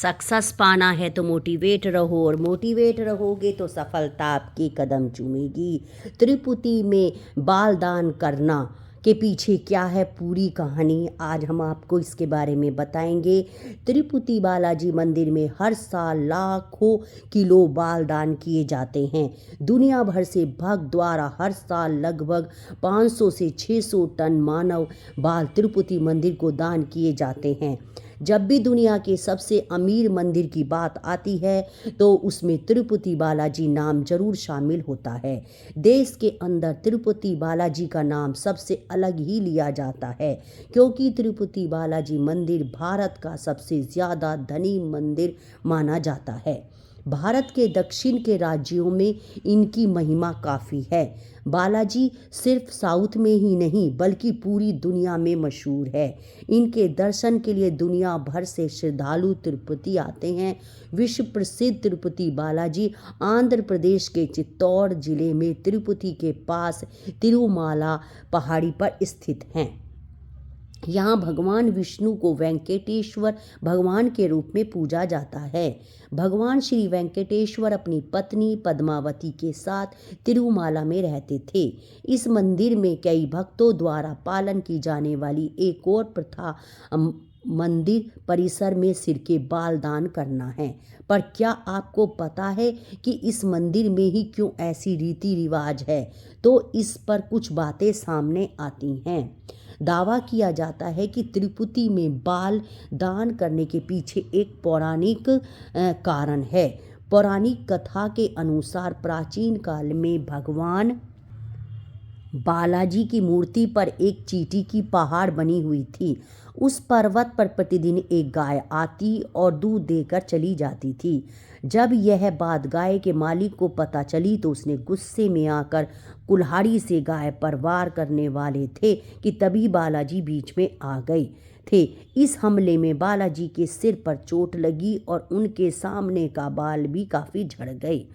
Success पाना है तो मोटिवेट रहो और मोटिवेट रहोगे तो सफलता आपके कदम चूमेगी। तिरुपति में बाल दान करना के पीछे क्या है पूरी कहानी, आज हम आपको इसके बारे में बताएंगे। तिरुपति बालाजी मंदिर में हर साल लाखों किलो बाल दान किए जाते हैं। दुनिया भर से भक्त द्वारा हर साल लगभग 500 से 600 टन मानव बाल तिरुपति मंदिर को दान किए जाते हैं। जब भी दुनिया के सबसे अमीर मंदिर की बात आती है तो उसमें तिरुपति बालाजी नाम जरूर शामिल होता है। देश के अंदर तिरुपति बालाजी का नाम सबसे अलग ही लिया जाता है, क्योंकि तिरुपति बालाजी मंदिर भारत का सबसे ज़्यादा धनी मंदिर माना जाता है। भारत के दक्षिण के राज्यों में इनकी महिमा काफ़ी है। बालाजी सिर्फ साउथ में ही नहीं बल्कि पूरी दुनिया में मशहूर है। इनके दर्शन के लिए दुनिया भर से श्रद्धालु तिरुपति आते हैं। विश्व प्रसिद्ध तिरुपति बालाजी आंध्र प्रदेश के चित्तौड़ जिले में तिरुपति के पास तिरुमाला पहाड़ी पर स्थित हैं। यहाँ भगवान विष्णु को वेंकटेश्वर भगवान के रूप में पूजा जाता है। भगवान श्री वेंकटेश्वर अपनी पत्नी पद्मावती के साथ तिरुमाला में रहते थे। इस मंदिर में कई भक्तों द्वारा पालन की जाने वाली एक और प्रथा मंदिर परिसर में सिर के बाल दान करना है। पर क्या आपको पता है कि इस मंदिर में ही क्यों ऐसी रीति रिवाज है? तो इस पर कुछ बातें सामने आती हैं। दावा किया जाता है कि तिरुपति में बाल दान करने के पीछे एक पौराणिक कारण है। पौराणिक कथा के अनुसार प्राचीन काल में भगवान बालाजी की मूर्ति पर एक चींटी की पहाड़ बनी हुई थी। उस पर्वत पर प्रतिदिन एक गाय आती और दूध देकर चली जाती थी। जब यह बात गाय के मालिक को पता चली तो उसने गुस्से में आकर कुल्हाड़ी से गाय पर वार करने वाले थे कि तभी बालाजी बीच में आ गए थे। इस हमले में बालाजी के सिर पर चोट लगी और उनके सामने का बाल भी काफ़ी झड़ गए।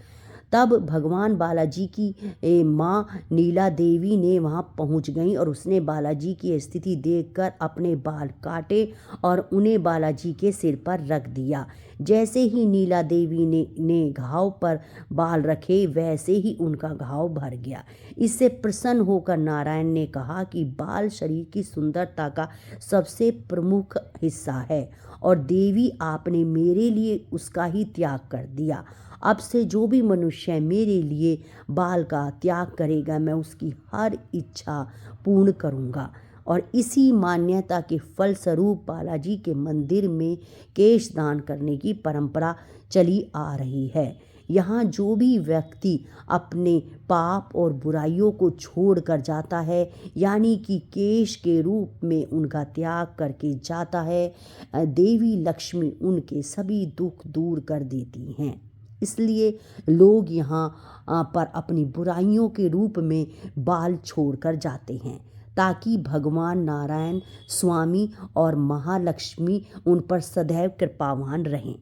तब भगवान बालाजी की माँ नीला देवी ने वहाँ पहुँच गई और उसने बालाजी की स्थिति देखकर अपने बाल काटे और उन्हें बालाजी के सिर पर रख दिया। जैसे ही नीला देवी ने घाव पर बाल रखे वैसे ही उनका घाव भर गया। इससे प्रसन्न होकर नारायण ने कहा कि बाल शरीर की सुंदरता का सबसे प्रमुख हिस्सा है और देवी आपने मेरे लिए उसका ही त्याग कर दिया। अब से जो भी मनुष्य मेरे लिए बाल का त्याग करेगा मैं उसकी हर इच्छा पूर्ण करूँगा। और इसी मान्यता के फलस्वरूप बालाजी के मंदिर में केश दान करने की परंपरा चली आ रही है। यहाँ जो भी व्यक्ति अपने पाप और बुराइयों को छोड़कर जाता है, यानी कि केश के रूप में उनका त्याग करके जाता है, देवी लक्ष्मी उनके सभी दुख दूर कर देती हैं। इसलिए लोग यहाँ पर अपनी बुराइयों के रूप में बाल छोड़कर जाते हैं ताकि भगवान नारायण स्वामी और महालक्ष्मी उन पर सदैव कृपावान रहें।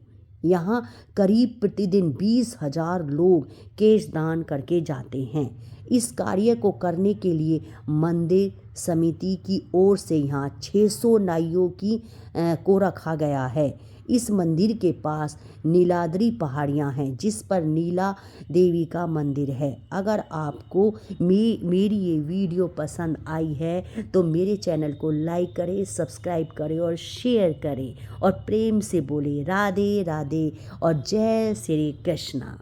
यहाँ करीब प्रतिदिन 20,000 लोग केश दान करके जाते हैं। इस कार्य को करने के लिए मंदिर समिति की ओर से यहाँ 600 नाइयों को रखा गया है। इस मंदिर के पास नीलाद्री पहाड़ियाँ हैं जिस पर नीला देवी का मंदिर है। अगर आपको मेरी ये वीडियो पसंद आई है तो मेरे चैनल को लाइक करें, सब्सक्राइब करें और शेयर करें और प्रेम से बोले राधे राधे और जय श्री कृष्णा।